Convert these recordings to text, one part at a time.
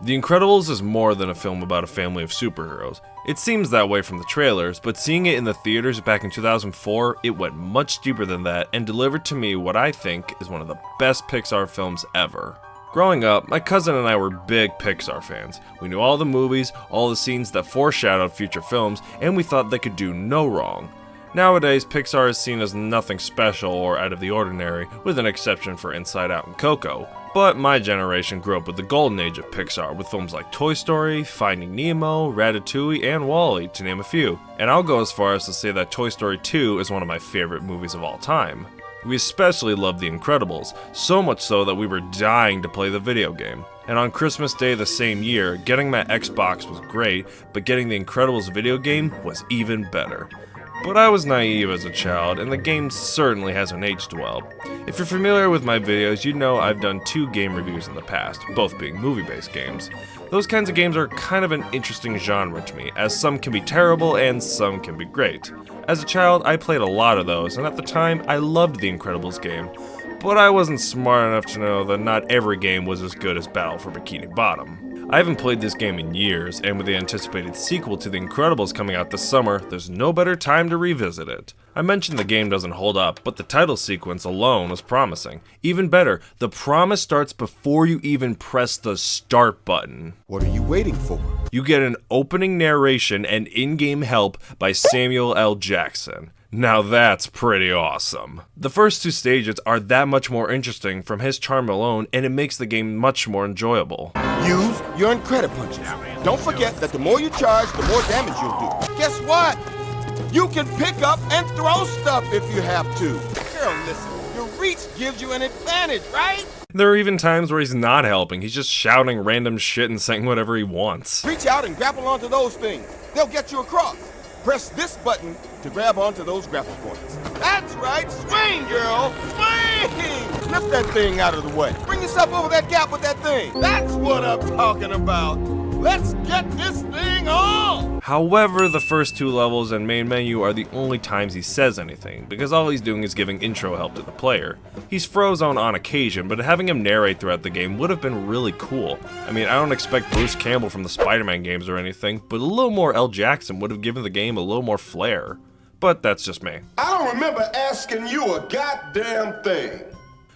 The Incredibles is more than a film about a family of superheroes. It seems that way from the trailers, but seeing it in the theaters back in 2004, it went much deeper than that and delivered to me what I think is one of the best Pixar films ever. Growing up, my cousin and I were big Pixar fans. We knew all the movies, all the scenes that foreshadowed future films, and we thought they could do no wrong. Nowadays, Pixar is seen as nothing special or out of the ordinary, with an exception for Inside Out and Coco. But my generation grew up with the golden age of Pixar, with films like Toy Story, Finding Nemo, Ratatouille, and WALL-E, to name a few. And I'll go as far as to say that Toy Story 2 is one of my favorite movies of all time. We especially loved The Incredibles, so much so that we were dying to play the video game. And on Christmas Day the same year, getting my Xbox was great, but getting The Incredibles video game was even better. But I was naive as a child, and the game certainly hasn't aged well. If you're familiar with my videos, you know I've done 2 game reviews in the past, both being movie-based games. Those kinds of games are kind of an interesting genre to me, as some can be terrible and some can be great. As a child, I played a lot of those, and at the time, I loved the Incredibles game. But I wasn't smart enough to know that not every game was as good as Battle for Bikini Bottom. I haven't played this game in years, and with the anticipated sequel to The Incredibles coming out this summer, there's no better time to revisit it. I mentioned the game doesn't hold up, but the title sequence alone was promising. Even better, the promise starts before you even press the start button. What are you waiting for? You get an opening narration and in-game help by Samuel L. Jackson. Now that's pretty awesome. The first 2 stages are that much more interesting from his charm alone, and it makes the game much more enjoyable. Use your Incredipunches. Don't forget that the more you charge, the more damage you'll do. Guess what? You can pick up and throw stuff if you have to. Girl, listen, your reach gives you an advantage, right? There are even times where he's not helping, he's just shouting random shit and saying whatever he wants. Reach out and grapple onto those things. They'll get you across. Press this button to grab onto those grapple points. That's right, swing, girl, swing! Lift that thing out of the way. Bring yourself over that gap with that thing. That's what I'm talking about. Let's get this thing on! However, the first 2 levels and main menu are the only times he says anything, because all he's doing is giving intro help to the player. He's Frozone on occasion, but having him narrate throughout the game would have been really cool. I mean, I don't expect Bruce Campbell from the Spider-Man games or anything, but a little more L. Jackson would have given the game a little more flair. But that's just me. I don't remember asking you a goddamn thing.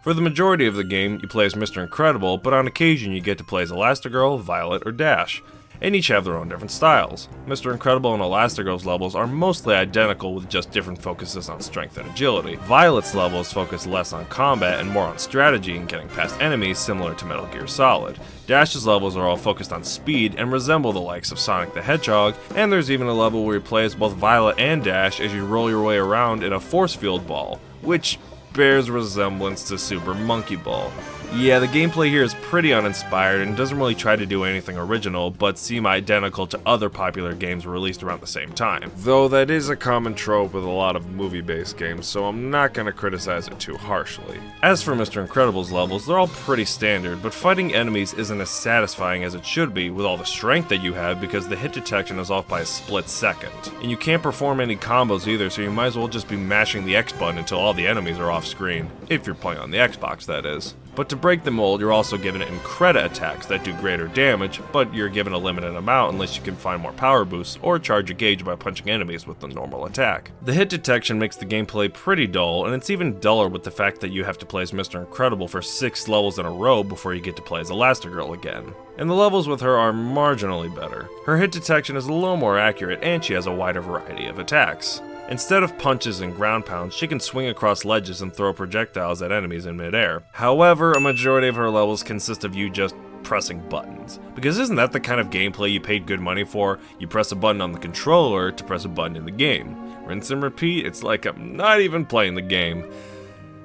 For the majority of the game, you play as Mr. Incredible, but on occasion you get to play as Elastigirl, Violet, or Dash, and each have their own different styles. Mr. Incredible and Elastigirl's levels are mostly identical with just different focuses on strength and agility. Violet's levels focus less on combat and more on strategy and getting past enemies, similar to Metal Gear Solid. Dash's levels are all focused on speed and resemble the likes of Sonic the Hedgehog, and there's even a level where you play as both Violet and Dash as you roll your way around in a force field ball, which bears resemblance to Super Monkey Ball. Yeah, the gameplay here is pretty uninspired and doesn't really try to do anything original, but seem identical to other popular games released around the same time. Though that is a common trope with a lot of movie-based games, so I'm not gonna criticize it too harshly. As for Mr. Incredible's levels, they're all pretty standard, but fighting enemies isn't as satisfying as it should be with all the strength that you have because the hit detection is off by a split second. And you can't perform any combos either, so you might as well just be mashing the X button until all the enemies are off screen. If you're playing on the Xbox, that is. But to break the mold, you're also given Incredi attacks that do greater damage, but you're given a limited amount unless you can find more power boosts or charge a gauge by punching enemies with the normal attack. The hit detection makes the gameplay pretty dull, and it's even duller with the fact that you have to play as Mr. Incredible for 6 levels in a row before you get to play as Elastigirl again. And the levels with her are marginally better. Her hit detection is a little more accurate, and she has a wider variety of attacks. Instead of punches and ground pounds, she can swing across ledges and throw projectiles at enemies in midair. However, a majority of her levels consist of you just pressing buttons. Because isn't that the kind of gameplay you paid good money for? You press a button on the controller to press a button in the game. Rinse and repeat, it's like I'm not even playing the game.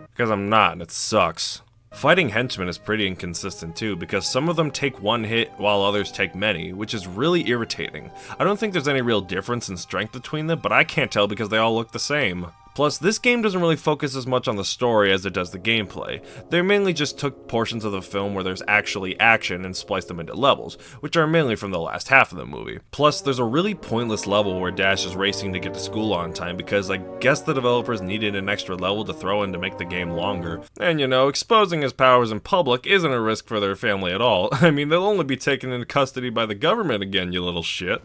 Because I'm not, and it sucks. Fighting henchmen is pretty inconsistent too, because some of them take one hit while others take many, which is really irritating. I don't think there's any real difference in strength between them, but I can't tell because they all look the same. Plus, this game doesn't really focus as much on the story as it does the gameplay. They mainly just took portions of the film where there's actually action and spliced them into levels, which are mainly from the last half of the movie. Plus, there's a really pointless level where Dash is racing to get to school on time because I guess the developers needed an extra level to throw in to make the game longer. And you know, exposing his powers in public isn't a risk for their family at all. I mean, they'll only be taken into custody by the government again, you little shit.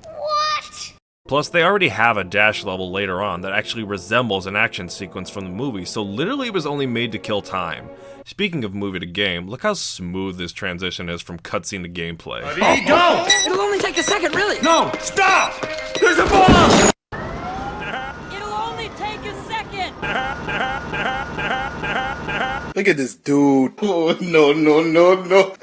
Plus, they already have a Dash level later on that actually resembles an action sequence from the movie, so literally it was only made to kill time. Speaking of movie to game, look how smooth this transition is from cutscene to gameplay. Go! It'll only take a second, really. No! Stop! There's a bomb! It'll only take a second. Look at this dude. Oh, no.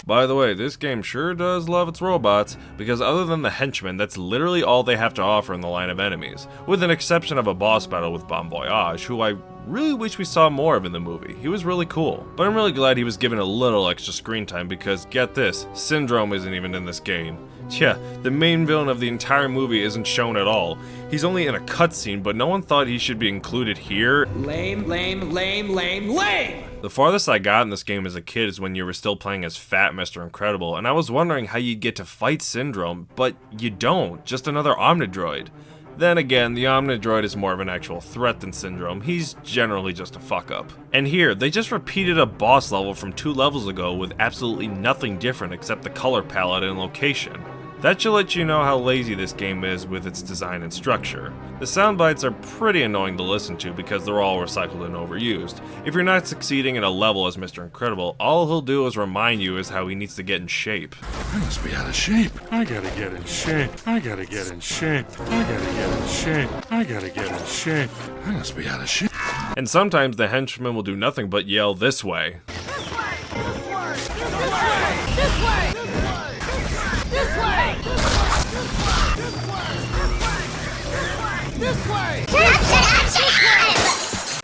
By the way, this game sure does love its robots, because other than the henchmen, that's literally all they have to offer in the line of enemies, with an exception of a boss battle with Bon Voyage, who I really wish we saw more of in the movie. He was really cool, but I'm really glad he was given a little extra screen time because, get this, Syndrome isn't even in this game. Yeah, the main villain of the entire movie isn't shown at all. He's only in a cutscene, but no one thought he should be included here. Lame. The farthest I got in this game as a kid is when you were still playing as Fat Mr. Incredible, and I was wondering how you'd get to fight Syndrome, but you don't, just another Omnidroid. Then again, the Omnidroid is more of an actual threat than Syndrome. He's generally just a fuck-up. And here, they just repeated a boss level from 2 levels ago with absolutely nothing different except the color palette and location. That should let you know how lazy this game is with its design and structure. The sound bites are pretty annoying to listen to because they're all recycled and overused. If you're not succeeding in a level as Mr. Incredible, all he'll do is remind you is how he needs to get in shape. I must be out of shape. I gotta get in shape. I gotta get in shape. I gotta get in shape. I gotta get in shape. I must be out of shape. And sometimes the henchmen will do nothing but yell this way.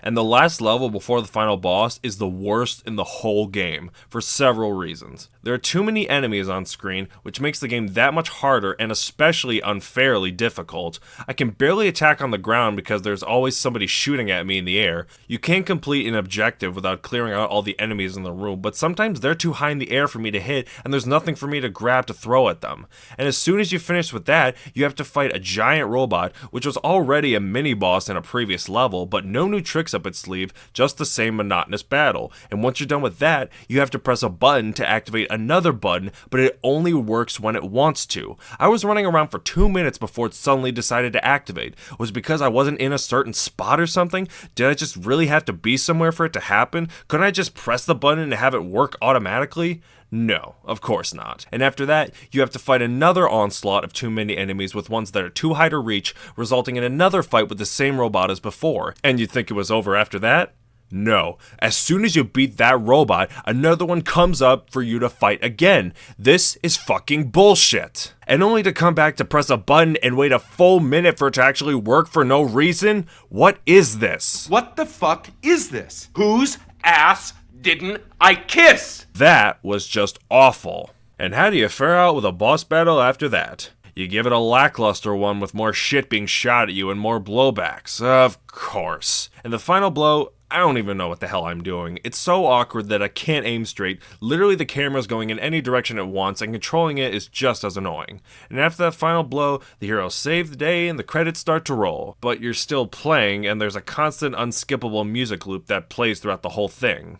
And the last level before the final boss is the worst in the whole game, for several reasons. There are too many enemies on screen, which makes the game that much harder and especially unfairly difficult. I can barely attack on the ground because there's always somebody shooting at me in the air. You can't complete an objective without clearing out all the enemies in the room, but sometimes they're too high in the air for me to hit, and there's nothing for me to grab to throw at them. And as soon as you finish with that, you have to fight a giant robot, which was already a mini-boss in a previous level, but no new tricks up its sleeve, just the same monotonous battle. And once you're done with that, you have to press a button to activate another button, but it only works when it wants to. I was running around for 2 minutes before it suddenly decided to activate. Was it because I wasn't in a certain spot or something? Did I just really have to be somewhere for it to happen? Couldn't I just press the button and have it work automatically? No, of course not. And after that, you have to fight another onslaught of too many enemies with ones that are too high to reach, resulting in another fight with the same robot as before. And you'd think it was over after that? No. As soon as you beat that robot, another one comes up for you to fight again. This is fucking bullshit. And only to come back to press a button and wait a full minute for it to actually work for no reason? What is this? What the fuck is this? Whose ass didn't I kiss? That was just awful. And how do you fare out with a boss battle after that? You give it a lackluster one with more shit being shot at you and more blowbacks. Of course. And the final blow, I don't even know what the hell I'm doing. It's so awkward that I can't aim straight. Literally the camera's going in any direction at once and controlling it is just as annoying. And after that final blow, the heroes save the day and the credits start to roll. But you're still playing and there's a constant unskippable music loop that plays throughout the whole thing.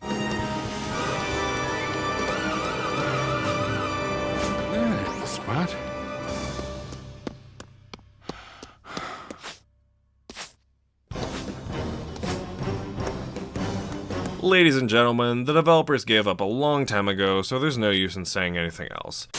There's the spot. Ladies and gentlemen, the developers gave up a long time ago, so there's no use in saying anything else.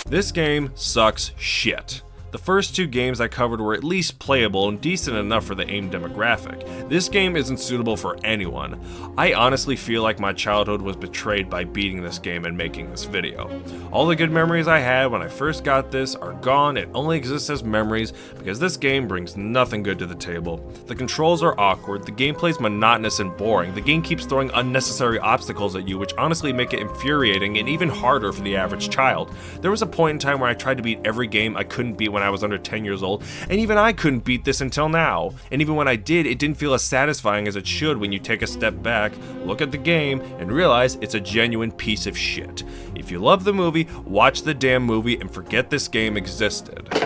This game sucks shit. The first 2 games I covered were at least playable and decent enough for the AIM demographic. This game isn't suitable for anyone. I honestly feel like my childhood was betrayed by beating this game and making this video. All the good memories I had when I first got this are gone and only exist as memories because this game brings nothing good to the table. The controls are awkward, the gameplay's monotonous and boring, the game keeps throwing unnecessary obstacles at you which honestly make it infuriating and even harder for the average child. There was a point in time where I tried to beat every game I couldn't beat when when I was under 10 years old, and even I couldn't beat this until now. And even when I did, it didn't feel as satisfying as it should when you take a step back, look at the game, and realize it's a genuine piece of shit. If you love the movie, watch the damn movie and forget this game existed.